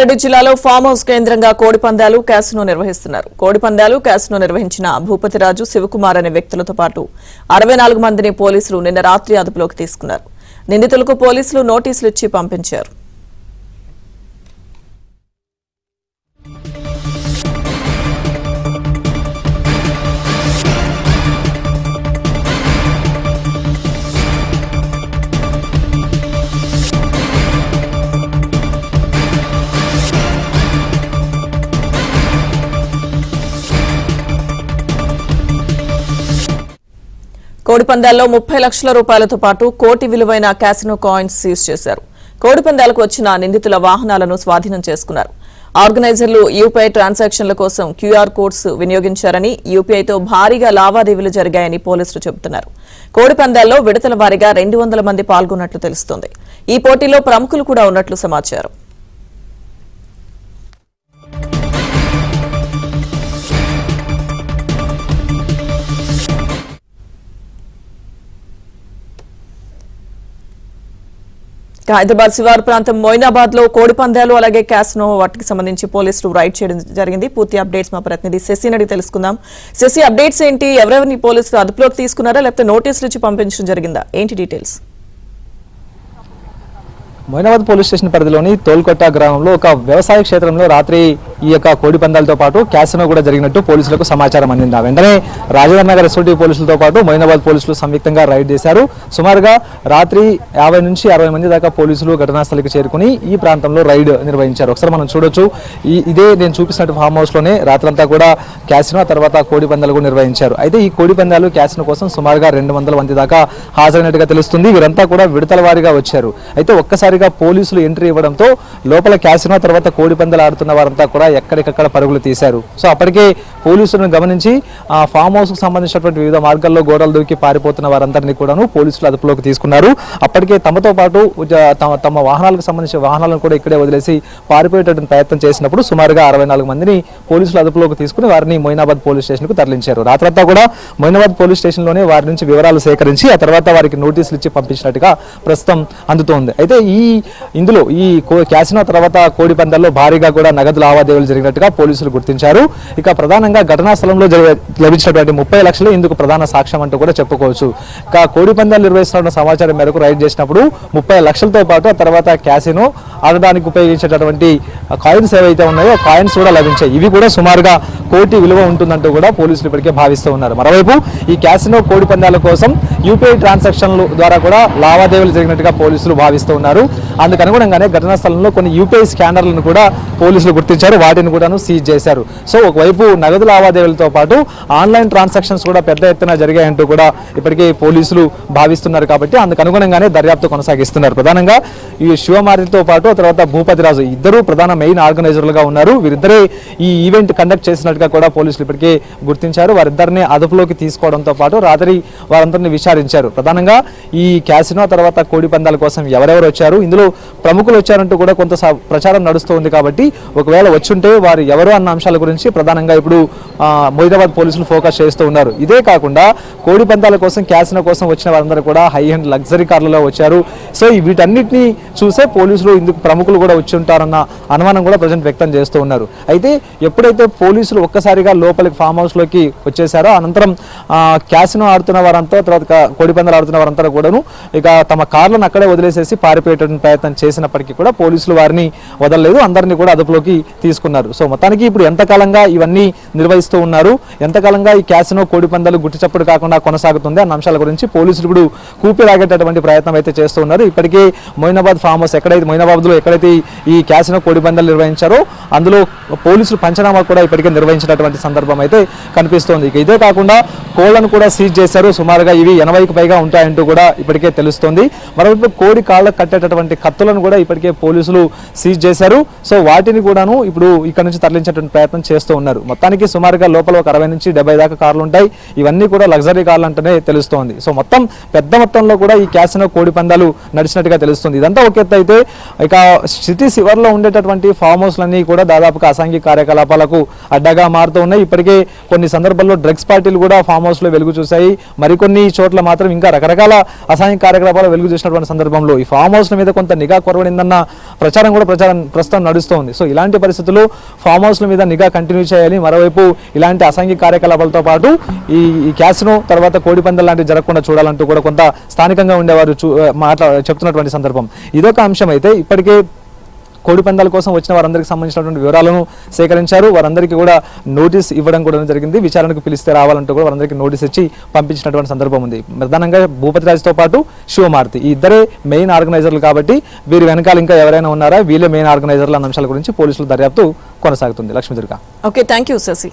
రంగారెడ్డి జిల్లాలో farm house కేంద్రంగా కోడిపందాలు క్యాసినో నిర్వహిస్తున్నారు. కోడిపందాలు క్యాసినో నిర్వహించిన భూపతిరాజు, శివకుమార్ అనే వ్యక్తులతో పాటు 64 మందిని పోలీసులు నిన్న రాత్రి అదుపులోకి తీసుకున్నారు. నిందితులకు పోలీసులు నోటీసులు ఇచ్చి పంపించారు. కోడిపందాల్లో 30 లక్షల రూపాయలతో పాటు కోటి విలువైన క్యాసినో కాయిన్స్ సీజ్ చేశారు. కోడిపందాలకు వచ్చిన నిందితుల వాహనాలను స్వాధీనం చేసుకున్నారు. ఆర్గనైజర్లు యూపీఐ ట్రాన్సాక్షన్ల కోసం క్యూఆర్ కోడ్స్ వినియోగించారని, యూపీఐతో భారీగా లావాదేవీలు జరిగాయని పోలీసులు చెబుతున్నారు. కోడిపందాల్లో విడతల వారీగా 200 మంది పాల్గొన్నట్లు తెలుస్తోంది. ఈ పోటీలో ప్రముఖులు కూడా ఉన్నట్లు సమాచారం. హైదరాబాద్ శివారు ప్రాంతం మొయినాబాద్ లో కోడిపందాలు అలాగే క్యాసినో వాటికి సంబంధించి పోలీసులు రైడ్ చేయడం జరిగింది. పూర్తి అప్డేట్స్ మా ప్రతినిధి శశిని అడిగి తెలుసుకుందాం. శశి, అప్డేట్స్ ఏంటి? ఎవరెవరిని పోలీసులు అదుపులోకి తీసుకున్నారా, లేకపోతే నోటీసులు ఇచ్చి పంపించడం జరిగిందా? ఏంటి డీటెయిల్స్? మొయినాబాద్ పోలీస్ స్టేషన్ పరిధిలోని తోల్కొట్ట గ్రామంలో ఒక వ్యవసాయ క్షేత్రంలో రాత్రి ఈ యొక్క కోడి పందాలతో పాటు క్యాసినో కూడా జరిగినట్టు పోలీసులకు సమాచారం అందింది. వెంటనే రాజేంద్ర నగర్ ఎస్ఓటీ పోలీసులతో పాటు మొయినాబాద్ పోలీసులు సంయుక్తంగా రైడ్ చేశారు. సుమారుగా రాత్రి 50 నుంచి 60 మంది దాకా పోలీసులు ఘటనా స్థలికి చేరుకుని ఈ ప్రాంతంలో రైడ్ నిర్వహించారు. ఒకసారి మనం చూడొచ్చు, ఇదే నేను చూపిస్తున్నట్టు ఫామ్ హౌస్ లోనే రాత్రంతా కూడా క్యాసినో తర్వాత కోడి పందాలు కూడా నిర్వహించారు. అయితే ఈ కోడి పందాలు క్యాసినో కోసం సుమారుగా 200 మంది దాకా హాజరైనట్టుగా తెలుస్తుంది. వీరంతా కూడా విడతల వారీగా వచ్చారు. అయితే ఒక్కసారి పోలీసులు ఎంట్రీ ఇవ్వడంతో లోపల క్యాసినో తర్వాత కోడి పందాలు ఆడుతున్న వారంతా కూడా ఎక్కడికక్కడ పరుగులు తీశారు. సో అప్పటికే పోలీసులను గమనించి ఆ ఫామ్ హౌస్ కు సంబంధించినటువంటి వివిధ మార్గాల్లో గోడలు దూకి పారిపోతున్న వారందరినీ కూడాను పోలీసులు అదుపులోకి తీసుకున్నారు. అప్పటికే తమతో పాటు తమ వాహనాలకు సంబంధించిన వాహనాలను కూడా ఇక్కడే వదిలేసి పారిపోయేటటువంటి ప్రయత్నం చేసినప్పుడు సుమారుగా 64 మందిని పోలీసులు అదుపులోకి తీసుకుని వారిని మొయినాబాద్ పోలీస్ స్టేషన్ కు తరలించారు. రాత్రంతా కూడా మొయినాబాద్ పోలీస్ స్టేషన్ లోనే వారి నుంచి వివరాలు సేకరించి ఆ తర్వాత వారికి నోటీసులు ఇచ్చి పంపించినట్టుగా ప్రస్తుతం అందుతోంది. అయితే ఇందులో ఈ క్యాసినో తర్వాత కోడి పందాల్లో భారీగా కూడా నగదు లావాదేవీలు జరిగినట్టుగా పోలీసులు గుర్తించారు. ఇక ప్రధానంగా ఘటనా స్థలంలో లభించినటువంటి 30 లక్షలు ఇందుకు ప్రధాన సాక్ష్యం అంటూ కూడా చెప్పుకోవచ్చు. ఇక కోడి పందాలు నిర్వహిస్తున్న సమాచారం మేరకు రైడ్ చేసినప్పుడు 30 లక్షలతో పాటు ఆ తర్వాత క్యాసినో ఆడడానికి ఉపయోగించేటటువంటి కాయిన్స్ ఏవైతే ఉన్నాయో కాయిన్స్ కూడా లభించాయి. ఇవి కూడా సుమారుగా కోటి విలువ ఉంటుందంటూ కూడా పోలీసులు ఇప్పటికే భావిస్తూ ఉన్నారు. మరోవైపు ఈ క్యాసినో కోడి పందాల కోసం యూపీఐ ట్రాన్సాక్షన్ల ద్వారా కూడా లావాదేవీలు జరిగినట్టుగా పోలీసులు భావిస్తూ ఉన్నారు. అందుకు అనుగుణంగానే ఘటనా స్థలంలో కొన్ని యూపీఐ స్కానర్లను కూడా పోలీసులు గుర్తించారు. వాటిని కూడాను సీజ్ చేశారు. సో ఒకవైపు నగదు లావాదేవీలతో పాటు ఆన్లైన్ ట్రాన్సాక్షన్స్ కూడా పెద్ద ఎత్తున జరిగాయంటూ కూడా ఇప్పటికే పోలీసులు భావిస్తున్నారు. కాబట్టి అందుకు అనుగుణంగానే దర్యాప్తు కొనసాగిస్తున్నారు. ప్రధానంగా ఈ శివమారితో పాటు తర్వాత భూపతిరాజు ఇద్దరు ప్రధాన మెయిన్ ఆర్గనైజర్లుగా ఉన్నారు. వీరిద్దరే ఈ ఈవెంట్ కండక్ట్ చేసినట్టుగా కూడా పోలీసులు ఇప్పటికే గుర్తించారు. వారిద్దరిని అదుపులోకి తీసుకోవడంతో పాటు రాత్రి వారందరినీ విచారించారు. ప్రధానంగా ఈ క్యాసినో తర్వాత కోడి పందాల కోసం ఎవరెవరు వచ్చారు, ఇందులో ప్రముఖులు వచ్చారంటూ కూడా కొంత ప్రచారం నడుస్తుంది. కాబట్టి ఒకవేళ వచ్చుంటే వారు ఎవరు అన్న అంశాల గురించి ప్రధానంగా ఇప్పుడు మొయినాబాద్ పోలీసులు ఫోకస్ చేస్తూ ఉన్నారు. ఇదే కాకుండా కోడి పందాల కోసం క్యాసినో కోసం వచ్చిన వారందరూ కూడా హై అండ్ లగ్జరీ కార్లలో వచ్చారు. సో వీటన్నిటిని చూసే పోలీసులు ఇందుకు ప్రముఖులు కూడా వచ్చి ఉంటారన్న అనుమానం కూడా ప్రజెంట్ వ్యక్తం చేస్తూ ఉన్నారు. అయితే ఎప్పుడైతే పోలీసులు ఒక్కసారిగా లోపలికి ఫామ్ హౌస్ లోకి వచ్చేసారో అనంతరం క్యాసినో ఆడుతున్న వారంతా తర్వాత కోడి పందాలు ఆడుతున్న వారంతా కూడాను ఇక తమ కార్లను అక్కడే వదిలేసేసి పారిపోయేటువంటి ప్రయత్నం చేసినప్పటికీ కూడా పోలీసులు వారిని వదలలేదు. అందరినీ కూడా అదుపులోకి తీసుకున్నారు. సో మొత్తానికి ఇప్పుడు ఎంతకాలంగా ఇవన్నీ నిర్వహిస్తూ ఉన్నారు, ఎంతకాలంగా ఈ క్యాసినో కోడి పందాలు గుట్టి చప్పుడు కాకుండా కొనసాగుతుంది అన్న అంశాల గురించి పోలీసులు ఇప్పుడు కూపిరాగేటటువంటి ప్రయత్నం అయితే చేస్తూ ఉన్నారు. ఇప్పటికే మొయినాబాద్ ఫామ్ హౌస్ మొయినాబాద్ లో ఎక్కడైతే ఈ క్యాసినో కోడి పందాలు నిర్వహించారో అందులో పోలీసులు పంచనామా కూడా ఇప్పటికే నిర్వహించినటువంటి సందర్భం అయితే కనిపిస్తోంది. ఇక ఇదే కాకుండా కోళ్లను కూడా సీజ్ చేశారు. సుమారుగా ఇవి 80కి పైగా ఉంటాయంటూ కూడా ఇప్పటికే తెలుస్తోంది. మరోవైపు కోడి కాళ్ళకు కట్టేటటువంటి కత్తులను కూడా ఇప్పటికే పోలీసులు సీజ్ చేశారు. సో వాటిని కూడాను ఇప్పుడు ఇక్కడ నుంచి తరలించేటువంటి ప్రయత్నం చేస్తూ ఉన్నారు. మొత్తానికి సుమారుగా లోపల ఒక 60 నుంచి 70 దాకా కార్లు ఉంటాయి. ఇవన్నీ కూడా లగ్జరీ కార్లు అంటేనే తెలుస్తోంది. సో మొత్తం పెద్ద మొత్తంలో కూడా ఈ క్యాసినో కోడి పందాలు నడిచినట్టుగా తెలుస్తుంది. ఇదంతా ఒక ఎత్తు అయితే ఇక సిటీ శివర్లో ఉండేటటువంటి ఫామ్ హౌస్లన్నీ కూడా దాదాపుగా అసాంఘిక కార్యకలాపాలకు అడ్డగా మారుతూ ఉన్నాయి. ఇప్పటికే కొన్ని సందర్భాల్లో డ్రగ్స్ పార్టీలు కూడా ఫామ్ ఫామ్ హౌస్ లో వెలుగు చూశాయి. మరికొన్ని చోట్ల మాత్రం ఇంకా రకరకాల అసాంఘిక కార్యకలాపాలు వెలుగు చూసినటువంటి సందర్భంలో ఈ ఫామ్ హౌస్ మీద కొంత నిఘా కొరవడిందన్న ప్రచారం ప్రస్తుతం నడుస్తోంది. సో ఇలాంటి పరిస్థితుల్లో ఫామ్ హౌస్ల మీద నిఘా కంటిన్యూ చేయాలి. మరోవైపు ఇలాంటి అసాంఘిక కార్యకలాపాలతో పాటు ఈ క్యాసినో తర్వాత కోడిపందాలు లాంటివి జరగకుండా చూడాలంటూ కూడా కొంత స్థానికంగా ఉండేవారు చెప్తున్నటువంటి సందర్భం. ఇదొక అంశం అయితే ఇప్పటికే కోడిపందాల కోసం వచ్చిన వారందరికీ సంబంధించినటువంటి వివరాలను సేకరించారు. వారందరికీ కూడా నోటీస్ ఇవ్వడం కూడా జరిగింది. విచారణకు పిలిస్తే రావాలంటూ కూడా వారందరికీ నోటీస్ ఇచ్చి పంపించినటువంటి సందర్భం ఉంది. ప్రధానంగా భూపతిరాజుతో పాటు శివమారుతి ఈ ఇద్దరే మెయిన్ ఆర్గనైజర్లు కాబట్టి వీరి వెనకాల ఇంకా ఎవరైనా ఉన్నారా, వీళ్ళే మెయిన్ ఆర్గనైజర్లు అన్న అంశాల గురించి పోలీసులు దర్యాప్తు కొనసాగుతుంది. Lakshmi Durga. Okay, thank you Shashi.